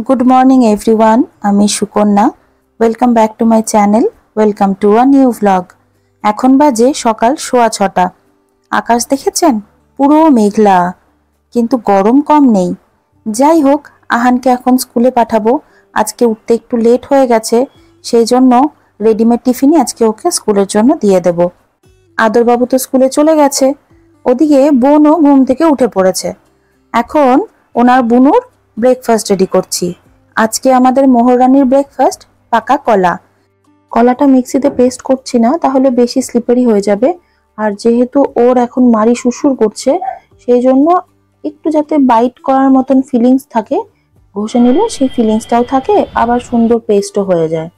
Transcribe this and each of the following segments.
Good morning everyone, আমি Sukanya. Welcome back to my channel, welcome to a new vlog. এখন বাজে সকাল 6:15। আকাশ দেখেছেন, পুরো মেঘলা, কিন্তু গরম কম নেই। যাই হোক, আহানকে এখন স্কুলে পাঠাবো। আজকে উঠতে একটু লেট হয়ে গেছে, সেই জন্য রেডিমেড টিফিনই আজকে ওকে স্কুলের জন্য দিয়ে দেব। আদরবাবু তো স্কুলে চলে গেছে, ওদিকে বোনও ঘুম থেকে উঠে পড়েছে। এখন ওনার বুনুর ব্রেকফাস্ট রেডি করছি। আজকে আমাদের মোহরানির ব্রেকফাস্ট পাকা কলা। কলাটা মিক্সিতে পেস্ট করছি না, তাহলে বেশি স্লিপারি হয়ে যাবে। আর যেহেতু ওর এখন মারি সুসুর করছে, সেই জন্য একটু যাতে বাইট করার মতন ফিলিংস থাকে, ঘষে নিলে সেই ফিলিংসটাও থাকে, আবার সুন্দর পেস্টও হয়ে যায়।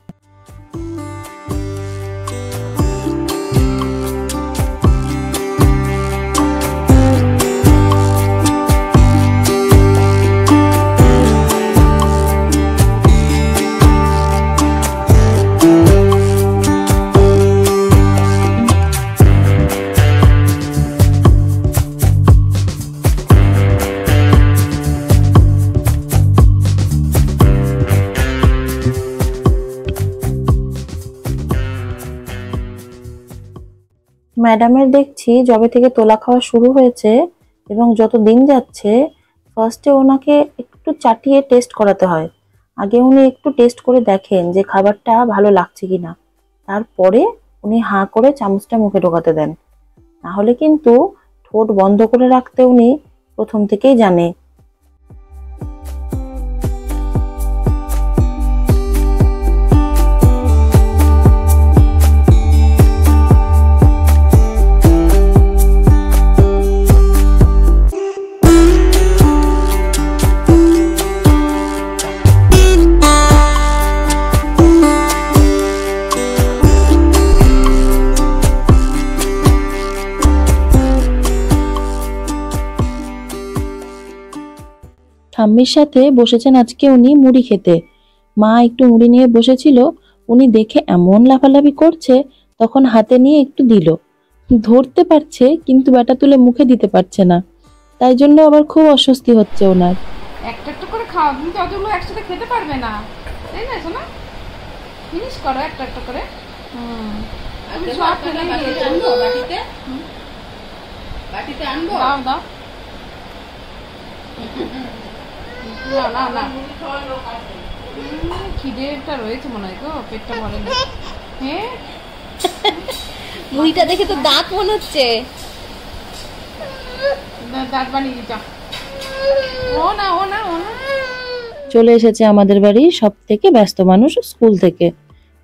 ম্যাডামের দেখছি যবে থেকে তোলা খাওয়া শুরু হয়েছে এবং যত দিন যাচ্ছে, ফার্স্টে ওনাকে একটু চাটিয়ে টেস্ট করাতে হয়। আগে উনি একটু টেস্ট করে দেখেন যে খাবারটা ভালো লাগছে কিনা, তারপরে উনি হাঁ করে চামচটা মুখে ঢোকাতে দেন। না হলে কিন্তু ঠোঁট বন্ধ করে রাখতে উনি প্রথম থেকেই জানে। ঠাম্মির সাথে বসেছেন আজকে উনি মুড়ি খেতে। মা একটু মুড়ি নিয়ে বসেছিল, উনি দেখে এমন লাফালাফি করছে, তখন হাতে নিয়ে একটু দিল। ধরতে পারছে কিন্তু ব্যাটা তুলে মুখে দিতে পারছে না, তাই জন্য আবার খুব অস্বস্তি হচ্ছে ওনার। একটা একটা করে খাও, কিন্তু অতগুলো একসাথে খেতে পারবে না, তাই না শোনা? ফিনিশ করো একটা একটা করে। আমি সব ফেলে আনবো বাটিতে, বাটিতে আনবো, দাও দাও। না না না, খিদেটা রয়েছে মনে হয়, তো পেটটা ভরে না। হ্যাঁ, মুড়িটা দেখে তো দাঁত মনে হচ্ছে, দাঁত বানিয়ে দিতা। ও না ও না ও না। চলে এসেছে আমাদের বাড়ির সব থেকে ব্যস্ত মানুষ স্কুল থেকে।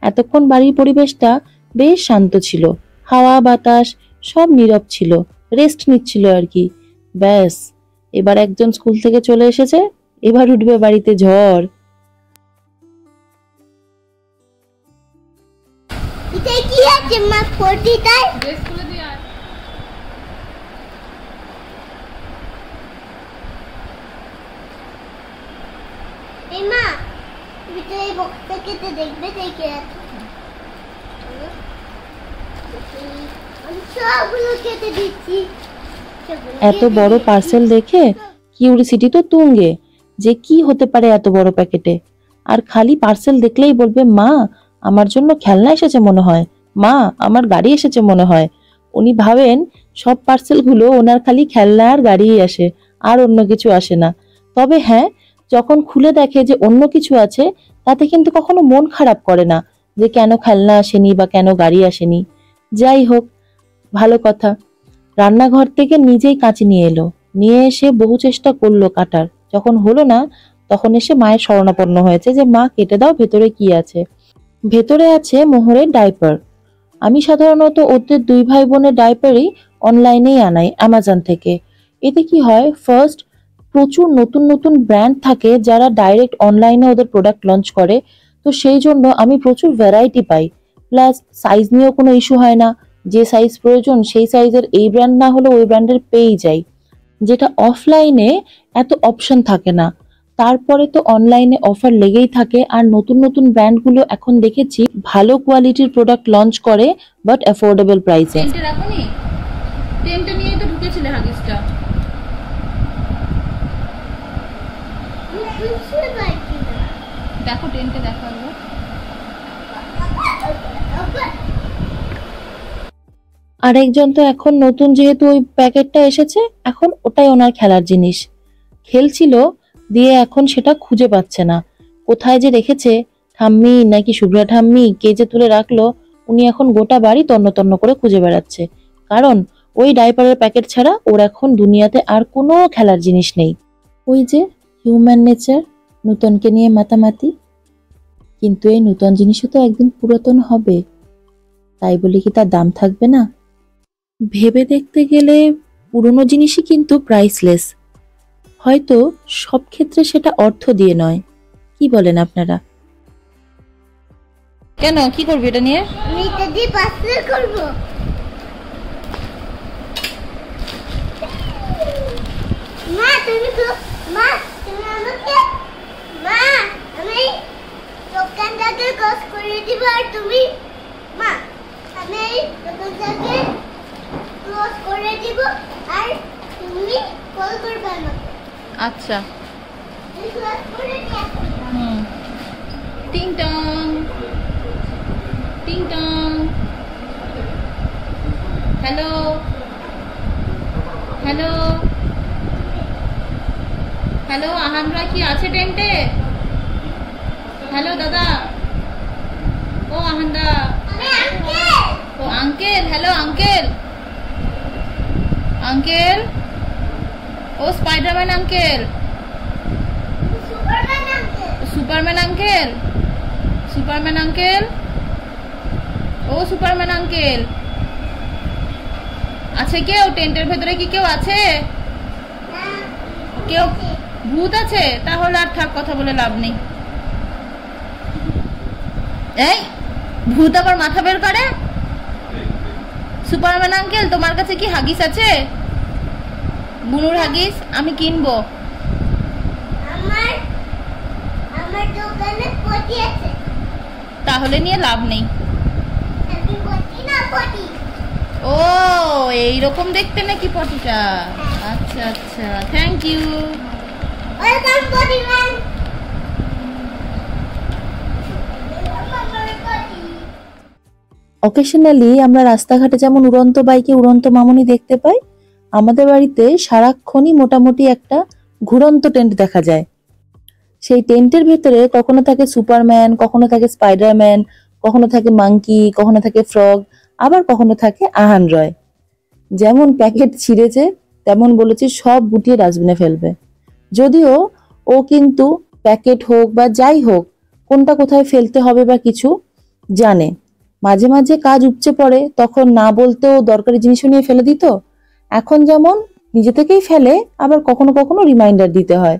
এতক্ষণ বাড়ির পরিবেশটা বেশ শান্ত ছিল, হাওয়া বাতাস সব নীরব ছিল, রেস্ট নিচ্ছিল আর কি। ব্যাস, এবার একজন স্কুল থেকে চলে এসেছে, এবার উঠবে বাড়িতে ঝড়। এটা কি আছে মা? পড়তিটাই ড্রেস খুলে দিয়ে আয়। এই মা, ভিতরে এই বক্সটা কেটে দেখবে দেখে আছে। আমি সবগুলো কেটে দিচ্ছি। এত বড় পার্সেল দেখে কিউরিসিটি তো তুঙ্গে, যে কি হতে পারে এত বড় প্যাকেটে। আর খালি পার্সেল দেখলেই বলবে, মা আমার জন্য খেলনা এসেছে মনে হয়, মা আমার গাড়ি এসেছে মনে হয়। উনি ভাবেন সব পার্সেলগুলো ওনার খালি খেলনা আর গাড়িই আসে, আর অন্য কিছু আসে না। তবে হ্যাঁ, যখন খুলে দেখে যে অন্য কিছু আছে, তাতে কিন্তু কখনো মন খারাপ করে না যে কেন খেলনা আসেনি বা কেন গাড়ি আসেনি। যাই হোক, ভালো কথা। রান্নাঘর থেকে নিজেই কাঁচি নিয়ে এলো, নিয়ে এসে বহু চেষ্টা করলো কাটার, যখন হলো না তখন এসে মায়ের শরণাপন্ন হয়েছে যে মা কেটে দাও, ভেতরে কি আছে। ভেতরে আছে মোহরের ডাইপার। আমি সাধারণত ওদের দুই ভাই বোনের ডাইপারই অনলাইনেই আনাই অ্যামাজন থেকে। এতে কি হয়, ফার্স্ট প্রচুর নতুন নতুন ব্র্যান্ড থাকে যারা ডাইরেক্ট অনলাইনে ওদের প্রোডাক্ট লঞ্চ করে, তো সেই জন্য আমি প্রচুর ভ্যারাইটি পাই। প্লাস সাইজ নিয়েও কোনো ইস্যু হয় না, যে সাইজ প্রয়োজন সেই সাইজের এই ব্র্যান্ড না হলে ওই ব্র্যান্ডের পেয়েই যাই, যেটা অফলাইনে এত অপশন থাকে না। তারপরে তো অনলাইনে অফার লেগেই থাকে, আর নতুন নতুন ব্র্যান্ডগুলো এখন দেখেছি ভালো কোয়ালিটির প্রোডাক্ট লঞ্চ করে, বাট অ্যাফোর্ডেবল প্রাইসে। টেন্টে রাখুনি, টেন্টে নিয়ে দিয়েছিলে হাগিসটা? বুঝতে পারছি না। দেখো টেন্টে দেখো একবার। আরেকজন তো এখন নতুন যেহেতু ওই প্যাকেটটা এসেছে, এখন ওটাই ওনার খেলার জিনিস। খেলছিল, দিয়ে এখন সেটা খুঁজে পাচ্ছে না, কোথায় যে রেখেছে। ঠাম্মি নাকি শুভ্রা ঠাম্মি কে যে তুলে রাখলো, উনি এখন গোটা বাড়ি তন্ন তন্ন করে খুঁজে বেড়াচ্ছে। কারণ ওই ডাইপারের প্যাকেট ছাড়া ওর এখন দুনিয়াতে আর কোনো খেলার জিনিস নেই। ওই যে হিউম্যান নেচার, নূতনকে নিয়ে মাতামাতি। কিন্তু এই নূতন জিনিসও তো একদিন পুরাতন হবে, তাই বলে কি তার দাম থাকবে না? ভেবে দেখতে গেলে পুরনো জিনিসই কিন্তু প্রাইসলেস। হয়তো সব ক্ষেত্রে সেটা অর্থ দিয়ে নয়। কি বলেন আপনারা? কেন, কি করবি এটা নিয়ে? আমি এটা দিয়ে পার্সেল করবো। মা তুমি আমাকে, মা আমি দোকানটাকে ক্লোজ করে দিব আর তুমি, মা আমি দোকানটাকে ক্লোজ করে দিব আর তুমি কল করবে আমাকে। আচ্ছা। তুমি ক্লোজ করে দিয়ে টিং টং টিং টং। হ্যালো হ্যালো হ্যালো, আহানরা কি আছে টেন্টে? হ্যালো দাদা। ও আহানদা। ও আঙ্কেল, হ্যালো আঙ্কেল। আঙ্কেল, ও Spiderman uncle. Superman uncle. Superman uncle, ও সুপারম্যান আঙ্কেল। আছে কেউ টেন্টের ভেতরে? কি কেউ আছে? কেউ ভূত আছে? তাহলে আর থাক, কথা বলে লাভ নেই। এই ভূত আবার মাথা বের করে। সুপারম্যান আঙ্কেল, তোমার কাছে কি হাগিস আছে? বুনুর হাগিস আমি কিনবো। আমার দোকানে পটি আছে। তাহলে নিয়ে লাভ নেই। আমি পটি না পটি। ও এইরকম দেখতে নাকি পটিটা? আচ্ছা আচ্ছা, thank you. Welcome potty man. Occasionally আমরা রাস্তাঘাটে যেমন উড়ন্ত বাইকে উড়ন্ত মামুনি দেখতে পাই, আমাদের বাড়িতে সারাক্ষণই মোটামুটি একটা ঘুরন্ত টেন্ট দেখা যায়। সেই টেন্টের ভেতরে কখনো থাকে সুপারম্যান, কখনো থাকে স্পাইডারম্যান, কখনো থাকে মাঙ্কি, কখনো থাকে ফ্রগ, আবার কখনো থাকে আহান রয়। যেমন প্যাকেট ছিঁড়েছে তেমন বলেছে সব গুটিয়ে ডাস্টবিনে ফেলবে। যদিও ও কিন্তু প্যাকেট হোক বা যাই হোক কোনটা কোথায় ফেলতে হবে বা কিছু জানে। মাঝে মাঝে কাজ উপচে পড়ে, তখন না বলতেও দরকারি জিনিসও নিয়ে ফেলে দিত। এখন যেমন নিজে থেকেই ফেলে, আবার কখনো কখনো রিমাইন্ডার দিতে হয়।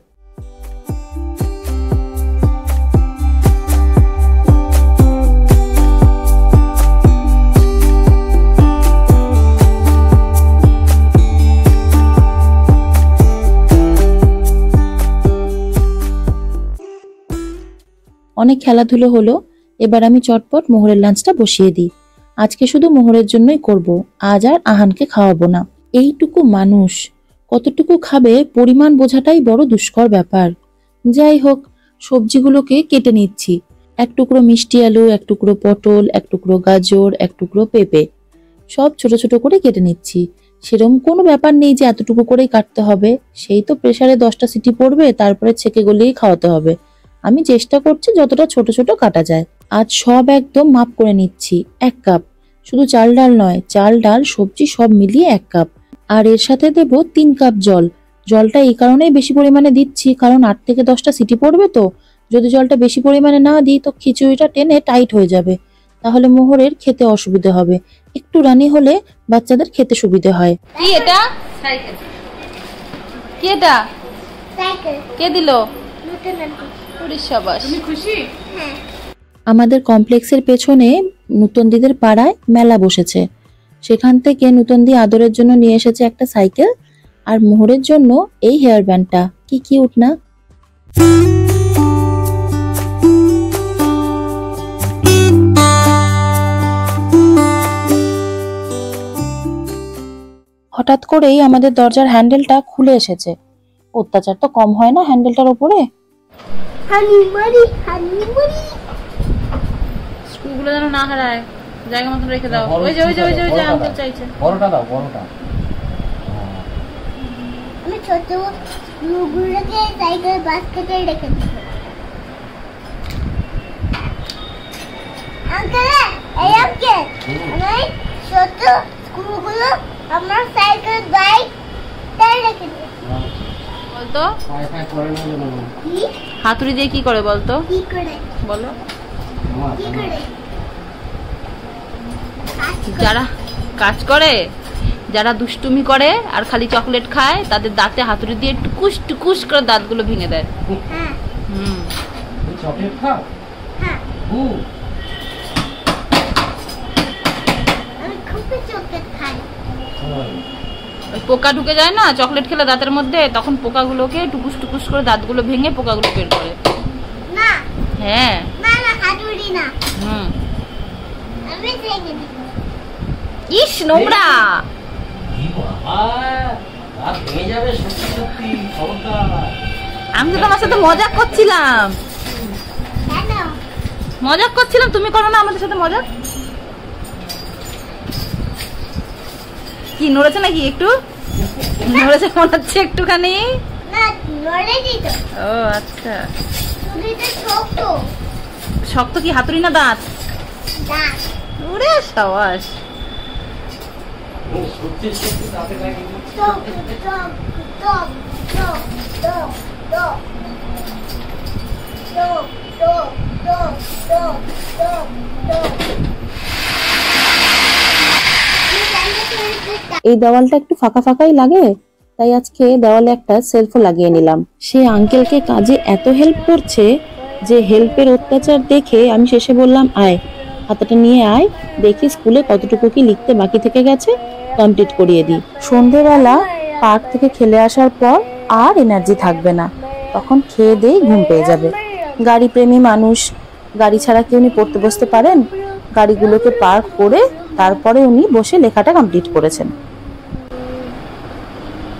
অনেক খেলাধুলো হলো, এবার আমি চটপট মোহরের লাঞ্চটা বসিয়ে দিই। আজকে শুধু মোহরের জন্যই করব, আজ আর আহানকে খাওয়াবো না। এইটুকু মানুষ কতটুকু খাবে পরিমাণ বোঝাটাই বড় দুষ্কর ব্যাপার। যাই হোক, সবজিগুলোকে কেটে নিচ্ছি। এক টুকরো মিষ্টি আলু, এক টুকরো পটল, এক টুকরো গাজর, এক টুকরো পেঁপে, সব ছোট ছোট করে কেটে নিচ্ছি। সেরকম কোনো ব্যাপার নেই যে এতটুকু করেই কাটতে হবে, সেই তো প্রেসারে 10টা সিটি পড়বে, তারপরে ছেঁকে গলিয়েই খাওয়াতে হবে। আমি চেষ্টা করছি যতটা ছোট ছোট কাটা যায়। আজ সব একদম মাপ করে নিচ্ছি। 1 কাপ, শুধু চাল ডাল নয়, চাল ডাল সবজি সব মিলিয়ে 1 কাপ। আর এর সাথে দেব 3 কাপ জল। জলটা এই কারণেই বেশি পরিমাণে দিচ্ছি, কারণ 8 থেকে 10টা সিটি পড়বে তো। যদি জলটা বেশি পরিমাণে না দিই তো খিচুড়িটা টেনে টাইট হয়ে যাবে, তাহলে মোহরের খেতে অসুবিধা হবে। একটু রানি হলে বাচ্চাদের খেতে সুবিধে হয়। কি এটা? সাইকেল। কি এটা? সাইকেল। কে দিল? নতুন আনতে। ওরে শাবাশ। তুমি খুশি? হ্যাঁ। আমাদের কমপ্লেক্সের পেছনে নূতনদিদের পাড়ায় মেলা বসেছে। সেখান থেকে নূতনদি আদরের জন্য নিয়ে এসেছে একটা সাইকেল, আর মোহরের জন্য এই হেয়ার ব্যান্ডটা। কি কিউট না? হঠাৎ করেই আমাদের দরজার হ্যান্ডেলটা খুলে এসেছে। অত্যাচার তো কম হয় না হ্যান্ডেলটার ওপরে। স্ক্রুগুলো যেন না হারায়, জায়গা মতো রেখে দাও। ওই যে আঙ্কেল চাইছে। বড়টা দাও, বড়টা। আমি ছোট স্ক্রুগুলোকে সাইকেল বাস্কেটে রেখে দিই। আঙ্কেল, এই আঙ্কেল, আমি ছোট স্ক্রুগুলো আমার সাইকেল বাইকটা রেখে দিই। বলতো পায়ে করে না যেন। কি হাতুড়ি দিয়ে কি করে বলতো? কি করে বলো। কি করে যারা কাজ করে, যারা দুষ্টুমি করে আর খালি চকলেট খায়, তাদের দাঁতে হাতুড়ি দিয়ে টুকুস টুকুস করে দাঁতগুলো ভেঙে দেয়। হ্যাঁ তুমি চকলেট খাও? হ্যাঁ ও আমি খুব চকলেট খাই। ওই পোকা ঢুকে যায় না চকলেট খেলে দাঁতের মধ্যে, তখন পোকাগুলোকে টুকুস টুকুস করে দাঁতগুলো ভেঙে পোকাগুলো বের করে। না হ্যাঁ। না না হাতুড়ি না, হুম। আমি ভেঙে দিই। ইস নোংরা। কি বাবা, আর ভেঙে যাবে সত্যি সত্যি, খবরদার। আমি তো তোমার সাথে মজাক করছিলাম। কেন মজাক করছিলাম, তুমি করো না আমাদের সাথে মজাক। কি নড়েছে নাকি একটু? নড়েছে মনে হচ্ছে একটুখানি। না নড়ে দিত, ও আচ্ছা। তুলিতে শক্ত শক্ত কি হাতুড়ি না দাঁত? না ওরে সাবাস। সত্যি সত্যি দাঁতে লাগিয়ে দিচ্ছি। টক টক টক টক টক টক টক টক টক টক টক টক। এই দেওয়ালটা একটু ফাঁকা ফাঁকাই লাগে, তাই আজকে দেওয়ালে একটা সেলফও লাগিয়ে নিলাম। সে আঙ্কেলকে কাজে এত হেল্প করছে যে হেল্পের অত্যাচার দেখে আমি শেষে বললাম, আয় খাতাটা নিয়ে আয়, দেখি স্কুলে কতটুকু কি লিখতে বাকি থেকে গেছে, কমপ্লিট করিয়ে দিই। সন্ধেবেলা পার্ক থেকে খেলে আসার পর আর এনার্জি থাকবে না, তখন খেয়ে দিয়ে ঘুম পেয়ে যাবে। গাড়ি প্রেমী মানুষ, গাড়ি ছাড়া কি উনি পড়তে বসতে পারেন? গাড়িগুলোকে পার্ক করে তারপরে উনি বসে লেখাটা কমপ্লিট করেছেন।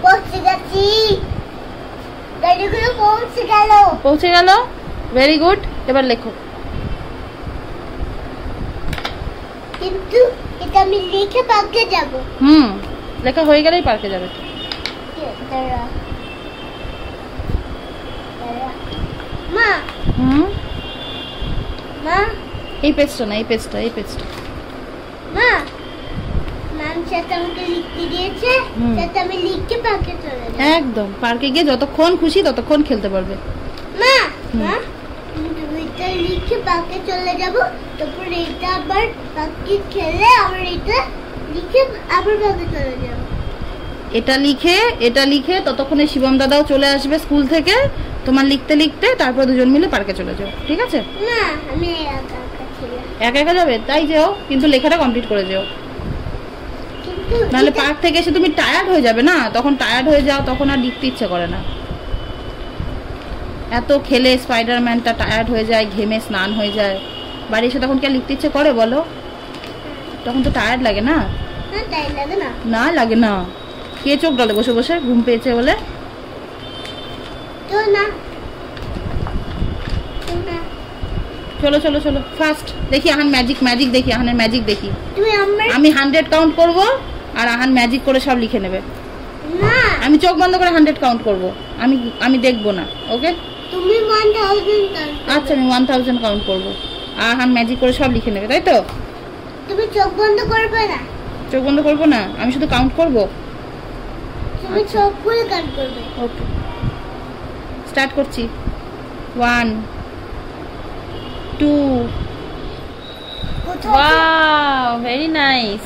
পৌঁছে গেছি, গাড়িগুলো পৌঁছে গেল। পৌঁছে গেল, ভেরি গুড। এবার লেখো। কিন্তু এটা আমি লিখে পার্কে যাব। হুম, লেখা হয়ে গেলেই পার্কে যাবে। দাঁড়া দাঁড়া মা হুম, মা এই পেজটা না, এই পেজটা, এই পেজটা। মা ম্যাম সাথে আমাকে লিখতে দিয়েছে, হুম। সাথে আমি লিখে পার্কে চলে যাব। একদম পার্কে গিয়ে যতক্ষণ খুশি ততক্ষণ খেলতে পারবে। মা মা এটা লিখে পার্কে চলে যাব, তারপর এটা আবার পার্কে খেলে আবার এটা লিখে আবার পার্কে চলে যাব। এটা লিখে ততক্ষণে শিবম দাদাও চলে আসবে স্কুল থেকে, তোমার লিখতে লিখতে তারপর দুজন মিলে পার্কে চলে যাও, ঠিক আছে? না আমি একা একা ছিলাম, একা একা যাবে, তাই যেও, কিন্তু লেখাটা কমপ্লিট করে যেও। কিন্তু নাহলে পার্ক থেকে এসে তুমি টায়ার্ড হয়ে যাবে না, তখন টায়ার্ড হয়ে যাও, তখন আর লিখতে ইচ্ছে করে না। এত খেলে স্পাইডারম্যানটা টায়ার্ড হয়ে যায়, ঘেমে স্নান হয়ে যায়, বাড়ি এসে তখন কি আর লিখতে ইচ্ছে করে বলো? তখন তো টায়ার্ড লাগে না? না তাই লাগে না। না লাগে না। কে চোখ ডলে বসে বসে ঘুম পেয়েছে বলে? তো না তো না চলো চলো চলো ফাস্ট দেখি আহান ম্যাজিক দেখি, আহানের ম্যাজিক দেখি। তুমি আমার আমি 100 কাউন্ট করব আর আহান ম্যাজিক করে সব লিখে নেবে। না আমি চোখ বন্ধ করে 100 কাউন্ট করব, আমি দেখবো না, ওকে? তুমি 1000 কাউন্ট আচ্ছা আমি 1000 কাউন্ট করব, আহান ম্যাজিক করে সব লিখে নেবে, তাই তো? তুমি চোখ বন্ধ করবে না, চোখ বন্ধ করবো না, আমি শুধু কাউন্ট করব। তুমি চোখ খুলে কাউন্ট করবে। ওকে স্টার্ট করছি। 1 2 ওয়াও ভেরি নাইস।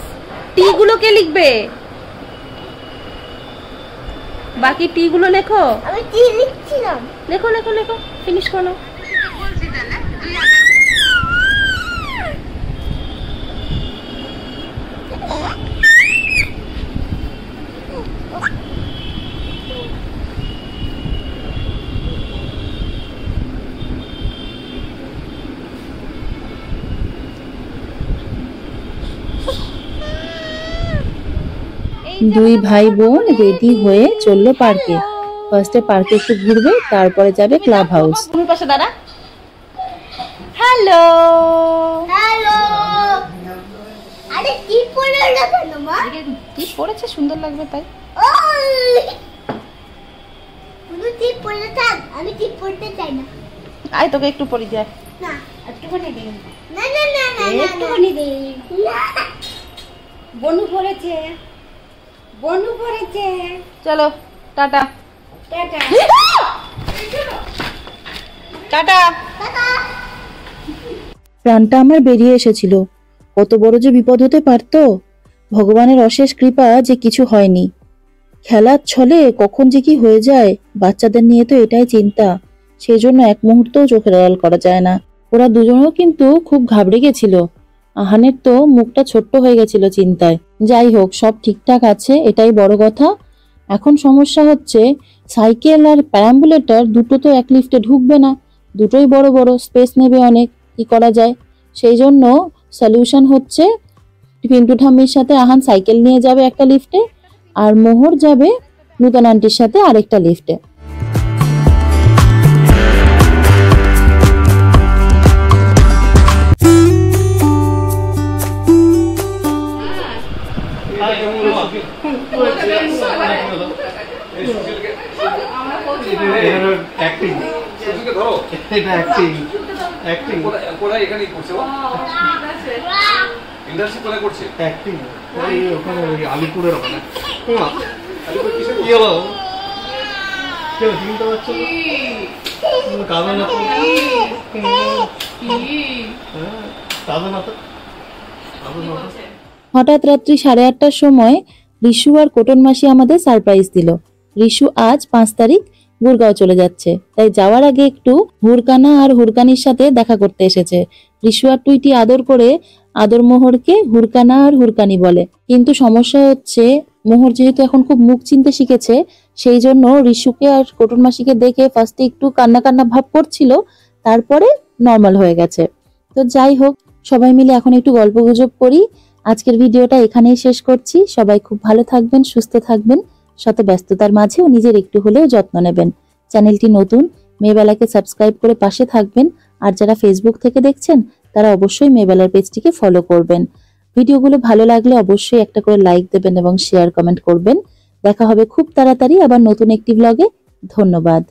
টি গুলো কে লিখবে? বাকি টি গুলো লেখো। আমি কি লিখছিলাম? লেখো লেখো লেখো, ফিনিশ করো। দুই ভাই বোন রেডি হয়ে চললো পার্কে। ফার্স্টে পার্কে একটু ঘুরবে, তারপরে যাবে ক্লাব হাউস। তুমি পাশে দাঁড়া। Hello, hello. আরে কি পরে না কেন মা? কি পড়েছে সুন্দর লাগবে তাই। ওই তুমি টিপ পরে থাক, আমি টিপ পরতে চাই না। আয় তোকে একটু পরি যায়। না একটুখানি দে। না না না না একটুখানি দে। বনু পড়েছে, বনু পড়েছে। চলো টাটা টাটা টাটা। টাটা। প্রাণটা আমার বেরিয়ে এসেছিল। কত বড় যে বিপদ হতে পারতো। ভগবানের অশেষ কৃপা যে কিছু হয়নি। খেলার ছলে কখন যে কি হয়ে যায়, বাচ্চাদের নিয়ে তো এটাই চিন্তা। সেই জন্য এক মুহূর্তও চোখের আড়াল করা যায় না। ওরা দুজনেও কিন্তু খুব ঘাবড়ে গেছিল। আহানের তো মুখটা ছোট্ট হয়ে গেছিল চিন্তায়। যাই হোক, সব ঠিকঠাক আছে, এটাই বড় কথা। এখন সমস্যা হচ্ছে সাইকেল আর প্যারাম্বুলেটর দুটো তো এক লিফটে ঢুকবে না, দুটোই বড় বড়, স্পেস নেবে অনেক। কি করা যায়? সেই জন্য সলিউশন হচ্ছে পিন্টু ঠাম্মির সাথে আহান সাইকেল নিয়ে যাবে একটা লিফটে, আর মোহর যাবে নূতন আন্টির সাথে আরেকটা লিফটে। আলিপুরের ওখানে কি হলো? চিনতে পারছো না? কাঁদো না তো, কাঁদো না তো, কাঁদো না তো। হঠাৎ রাত্রি 8:30টার সময় রিশু আর কোটন মাসি আমাদের সারপ্রাইজ দিল। রিশু আজ 5 তারিখ গুরগাঁও চলে যাচ্ছে, তাই যাওয়ার আগে একটু হুরকানা আর হুরকানির সাথে দেখা করতে এসেছে। রিশু আর টুইটি আদর করে আদর মোহরকে হুরকানা আর হুরকানি বলে। কিন্তু সমস্যা হচ্ছে মোহর যেহেতু এখন খুব মুখ চিনতে শিখেছে, সেই জন্য রিশুকে আর কোটন মাসিকে দেখে ফার্স্টে একটু কান্না কান্না ভাব করছিল, তারপরে নর্মাল হয়ে গেছে। তো যাই হোক, সবাই মিলে এখন একটু গল্প গুজব করি। আজকের ভিডিওটা এখানেই শেষ করছি। সবাই খুব ভালো থাকবেন, সুস্থ থাকবেন, শত ব্যস্ততার মাঝেও নিজের একটু হলেও যত্ন নেবেন। চ্যানেলটি নতুন, মেয়েবেলাকে সাবস্ক্রাইব করে পাশে থাকবেন। আর যারা ফেসবুক থেকে দেখছেন তারা অবশ্যই মেয়েবেলার পেজটিকে ফলো করবেন। ভিডিওগুলো ভালো লাগলে অবশ্যই একটা করে লাইক দেবেন এবং শেয়ার কমেন্ট করবেন। দেখা হবে খুব তাড়াতাড়ি আবার নতুন একটি ব্লগে। ধন্যবাদ।